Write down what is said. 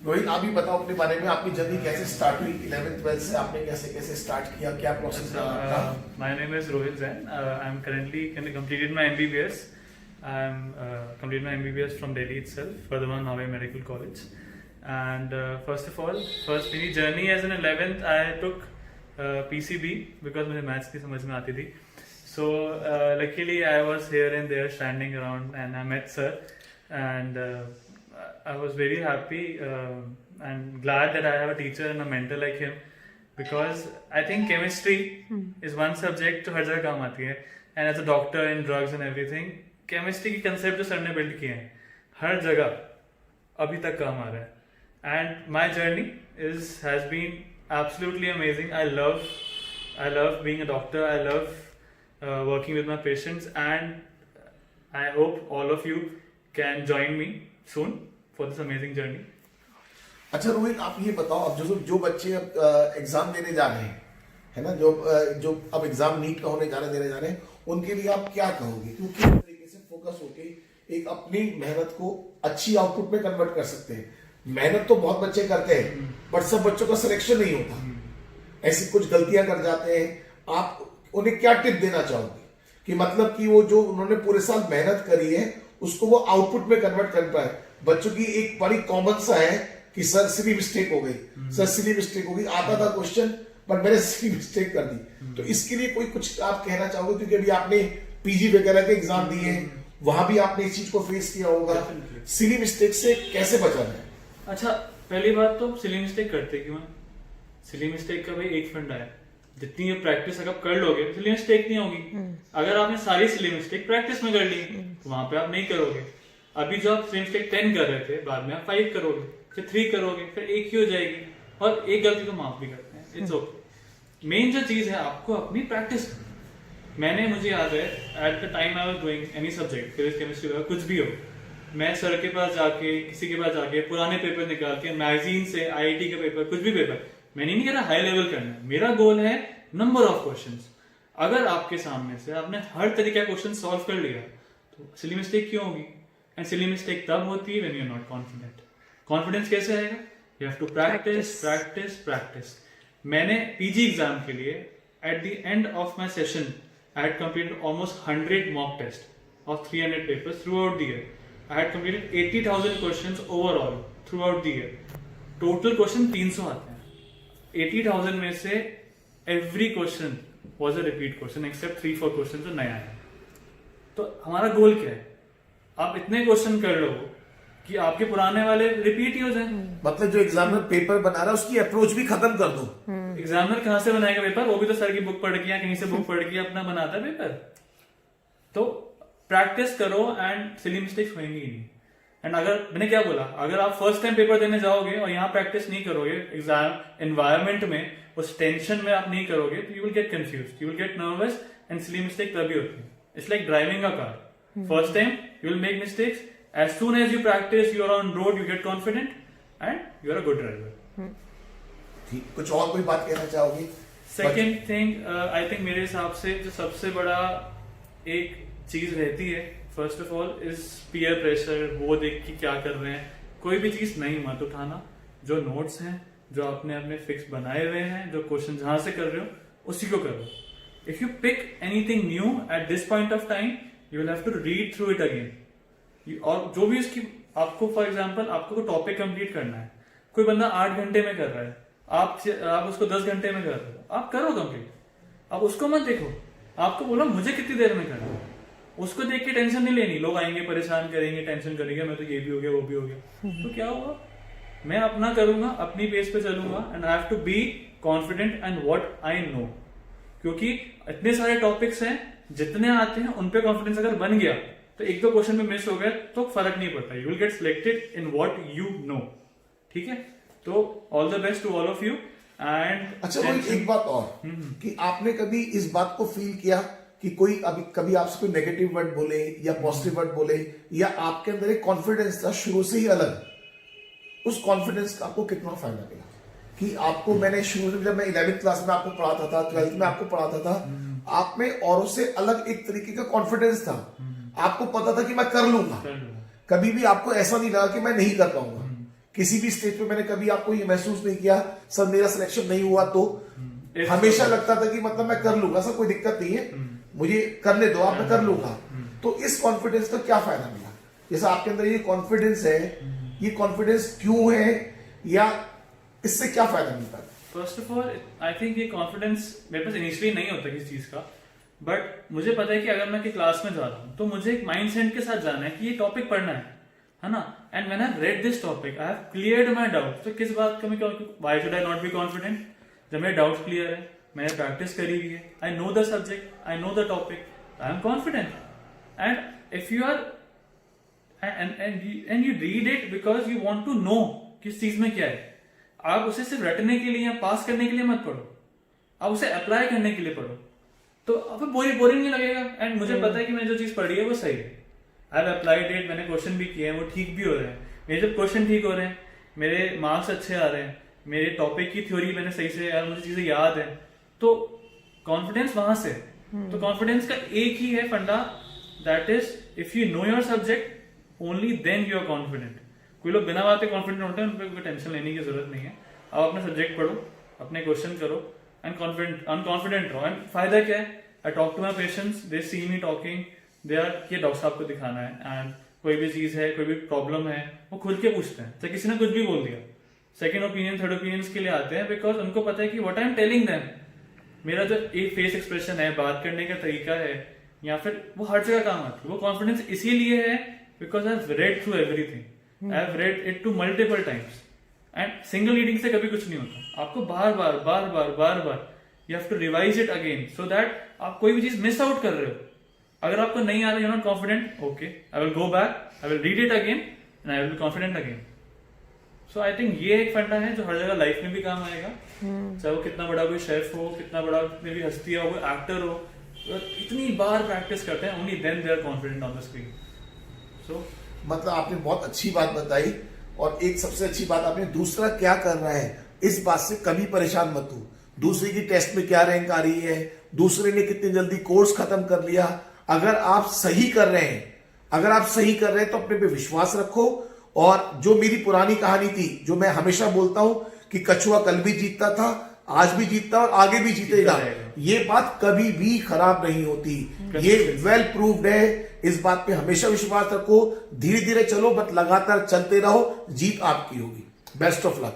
रोहित, आप ही बताओ अपने बारे में, आपकी जर्नी कैसे स्टार्ट हुई 11th 12th से, आपने कैसे कैसे स्टार्ट किया, क्या प्रोसेस रहा आपका? My name is Rohit Zain. I'm currently completed my MBBS. I'm completed my MBBS from Delhi itself, Vardhaman Mavai Medical College. And first of all, first मेरी journey as an 11th, I took PCB because मुझे maths की समझ में आती थी. So luckily I was here and there standing around and I met sir, and I was very happy and glad that I have a teacher and a mentor like him, because I think chemistry is one subject जो हर जगह काम आती है, and as a doctor in drugs and everything, chemistry की concept जो sir ने build किए हैं हर जगह अभी तक काम आ रहा है. And my journey has been absolutely amazing. I love being a doctor. I love working with my patients, and I hope all of you can join me soon for this amazing journey. अच्छा रोहित, आप ये बताओ, अब जो बच्चे exam देने जा रहे हैं, है ना, जो अब एग्जाम नीट का देने जा रहे हैं, उनके लिए आप क्या कहोगे? क्योंकि किस तरीके से फोकस होके एक अपनी मेहनत को अच्छी आउटपुट में कन्वर्ट कर सकते हैं. मेहनत तो बहुत बच्चे करते हैं, बट सब बच्चों का सिलेक्शन नहीं होता, ऐसी कुछ गलतियां कर जाते हैं. आप उन्हें क्या टिप देना चाहोगे कि मतलब कि वो जो उन्होंने पूरे साल मेहनत करी है उसको वो आउटपुट में कन्वर्ट कर पाए? बच्चों की एक बड़ी कॉमन सा है कि सर सिली मिस्टेक हो गई, सर सिली मिस्टेक हो गई, आता था क्वेश्चन पर मैंने सिली मिस्टेक कर दी. तो इसके लिए कोई कुछ आप कहना चाहोगे? क्योंकि अभी आपने पीजी वगैरह के एग्जाम दिए हैं, वहां भी आपने इस चीज को फेस किया होगा. सिली मिस्टेक से कैसे बचाना है? अच्छा, पहली बात तो सिली मिस्टेक करते क्यों है? सिली मिस्टेक का भाई एक फंडा है, जितनी प्रैक्टिस अगर कर लोगे सिली मिस्टेक नहीं होगी. अगर आपने सारी सिली मिस्टेक प्रैक्टिस में कर ली तो वहां पे आप नहीं करोगे. अभी जो आप सिली मिस्टेक 10 कर रहे थे, बाद में आप 5 करोगे, फिर 3 करोगे, फिर 1 ही हो जाएगी, और एक गलती तो माफ भी करते हैं. It's okay. मेन जो चीज है आपको अपनी प्रैक्टिस. मुझे याद है at the time I was doing any subject, physics chemistry वगैरह कुछ भी हो, मैं सर के पास जाके किसी के पास जाके पुराने पेपर निकाल के मैगजीन से, आईआईटी के पेपर, कुछ भी पेपर, मैंने नहीं कह रहा हाई लेवल करना है, मेरा गोल है नंबर ऑफ क्वेश्चंस. अगर आपके सामने से आपने हर तरीके का क्वेश्चन सॉल्व कर लिया तो सिली मिस्टेक क्यों होगी? एंड सिली मिस्टेक तब होती है when you are not confident. Confidence कैसे आएगा? You have to practice. मैंने पीजी एग्जाम के लिए at the end of my session I had completed almost 100 mock test of 300 papers throughout the year. I had completed 80,000 questions overall throughout the year. Total question 300 आते हैं. 80,000 में से every question was a repeat question except 3-4 question जो नया है. तो हमारा गोल क्या है? आप इतने क्वेश्चन कर लो कि आपके पुराने वाले रिपीट ही हो जाए. मतलब जो एग्जामिनर पेपर बना रहा है उसकी अप्रोच भी खत्म कर दो. एग्जामिनर कहां से बनाएगा पेपर? वो भी तो सर की बुक पढ़ के या कहीं से बुक पढ़ के अपना बनाता है पेपर. तो प्रैक्टिस करो एंड सिली मिस्टेक्स होंगी ही नहीं. एंड अगर मैंने क्या बोला, अगर आप फर्स्ट टाइम पेपर देने जाओगे और यहाँ प्रैक्टिस नहीं करोगे, एग्जाम एनवायरमेंट में उस टेंशन में आप नहीं करोगे, तो you will gate confused, you will gate nervous, and silly mistake तभी होती है. It's like driving a car. First time you will make mistakes. As soon as you practice, you are on road, you get confident, and you are a good driver. ठीक, कुछ और कोई बात कहना चाहोगी? Second thing, I think मेरे हिसाब से जो सबसे बड़ा एक चीज रहती है, first of all, is peer pressure. वो देख के क्या कर रहे हैं, कोई भी चीज नहीं मत उठाना. जो नोट्स हैं, जो आपने अपने फिक्स बनाए हुए हैं, जो क्वेश्चन जहां से कर रहे हो उसी को करो. If you pick anything new at this point of time, you will have to read through it again. और जो भी उसकी आपको, फॉर एग्जाम्पल, आपको टॉपिक कंप्लीट करना है, कोई बंदा 8 घंटे में कर रहा है, आप उसको 10 घंटे में कर रहे हो, आप करो कंप्लीट. आप उसको मत देखो, आपको बोलो मुझे कितनी देर में करना है. उसको देख के टेंशन नहीं लेनी. लोग आएंगे, परेशान करेंगे, टेंशन करेंगे, मैं तो ये भी हो गया, वो भी हो गया. तो क्या हुआ? मैं अपना करूंगा, अपनी पेस पे चलूंगा, and I have to be confident and what I know. क्योंकि इतने सारे टॉपिक्स हैं, जितने आते हैं उन पे कॉन्फिडेंस अगर बन गया तो एक दो क्वेश्चन में मिस हो गए तो फर्क नहीं पड़ता. You will get selected in what you know. ठीक है? तो all the best to all of you. And अच्छा, एक बात और कि आपने कभी इस बात को फील किया कि कोई कभी आपसे कोई नेगेटिव वर्ड बोले या पॉजिटिव वर्ड बोले, या आपके अंदर एक कॉन्फिडेंस था शुरू से ही अलग, उस कॉन्फिडेंस का आपको कितना फायदा मिला? कि आपको, मैंने शुरू में जब मैं 11th क्लास में आपको पढ़ाता था, 12th में आपको पढ़ाता था, आप में औरों से अलग एक तरीके का कॉन्फिडेंस था. आपको पता था कि मैं कर लूंगा. कभी भी आपको ऐसा नहीं लगा कि मैं नहीं कर पाऊंगा, किसी भी स्टेज पे मैंने कभी आपको ये महसूस नहीं किया सर मेरा सिलेक्शन नहीं हुआ तो हमेशा लगता था कि मतलब मैं कर लूंगा सर, कोई दिक्कत नहीं है, मुझे करने दो आप, मैं कर लूंगा। तो इस कॉन्फिडेंस का क्या फायदा मिला? जैसा आपके अंदर ये कॉन्फिडेंस है, ये कॉन्फिडेंस क्यों है या इससे क्या फायदा मिलता है? First of all I think ये कॉन्फिडेंस मेरे पास इनिशियली नहीं होता किसी चीज का, बट मुझे पता है कि अगर मैं क्लास में जा रहा हूँ तो मुझे एक माइंड सेट के साथ जाना है कि ये टॉपिक पढ़ना है ना। And when I read this topic I have cleared my doubt. तो किस बात का मैं why should I not be confident? जब मेरे डाउट्स क्लियर है, मैंने प्रैक्टिस करी हुई है, I know the subject, I know the topic, I am confident. And if you are and you read it because you want to know किस चीज में क्या है, आप उसे सिर्फ रटने के लिए या पास करने के लिए मत पढ़ो, आप उसे अप्लाई करने के लिए पढ़ो, तो अब बोरिंग नहीं लगेगा। एंड मुझे पता है कि मैंने जो चीज पढ़ी है वो सही है, आई हैव अप्लाइड इट, मैंने क्वेश्चन भी किए हैं, वो ठीक भी हो रहे हैं, मेरे जब क्वेश्चन ठीक हो रहे हैं, मेरे मार्क्स अच्छे आ रहे हैं, मेरे टॉपिक की थ्योरी मैंने सही से यार मुझे चीजें याद है, तो कॉन्फिडेंस वहां से। तो कॉन्फिडेंस का एक ही है फंडा, that is if you know your subject only then you are confident. कोई लोग बिना बात के कॉन्फिडेंट होते हैं, उन पर कोई टेंशन लेने की जरूरत नहीं है। आप अपना सब्जेक्ट पढ़ो, अपने क्वेश्चन करो एंड अनकॉन्फिडेंट रहो। एंड फायदा क्या है? I talk to my patients, they see me talking, they are ये डॉक्टर साहब को दिखाना है, एंड कोई भी चीज है, कोई भी प्रॉब्लम है, वो खुल के पूछते हैं। तो किसी ने कुछ भी बोल दिया, सेकंड ओपिनियन थर्ड ओपिनियन के लिए आते हैं, बिकॉज उनको पता है कि what I am telling them, मेरा जो एक फेस एक्सप्रेशन है, बात करने का तरीका है, या फिर वो हर जगह काम आता है। वो कॉन्फिडेंस इसीलिए है because I have read through everything, I have read it two multiple times. And single reading से कभी कुछ नहीं होता, आपको बार बार you have to revise it again, so that आप कोई भी चीज मिस आउट कर रहे हो। अगर आपको नहीं आ रहा, you not confident, okay I will go back, I will read it again and I will be confident again. So I think ये एक फंडा है जो हर जगह लाइफ में भी काम आएगा, चाहे वो कितना बड़ा कोई शेफ हो, कितना बड़ा कितनी भी हस्ती हो, कोई एक्टर हो, इतनी बार प्रैक्टिस करते हैं, only then they are confident on the screen. So मतलब आपने बहुत अच्छी बात बताई, और एक सबसे अच्छी बात आपने दूसरा क्या कर रहा है इस बात से कभी परेशान मत हो, दूसरे की टेस्ट में क्या रैंक आ रही है, दूसरे ने कितनी जल्दी कोर्स खत्म कर लिया। अगर आप सही कर रहे हैं, तो अपने पे विश्वास रखो। और जो मेरी पुरानी कहानी थी, जो मैं हमेशा बोलता हूं कि कछुआ कल भी जीतता था, आज भी जीतता और आगे भी जीतेगा, ये बात कभी भी खराब नहीं होती, ये वेल प्रूव्ड है। इस बात पे हमेशा विश्वास रखो, धीरे धीरे चलो, बट लगातार चलते रहो, जीत आपकी होगी। Best of luck.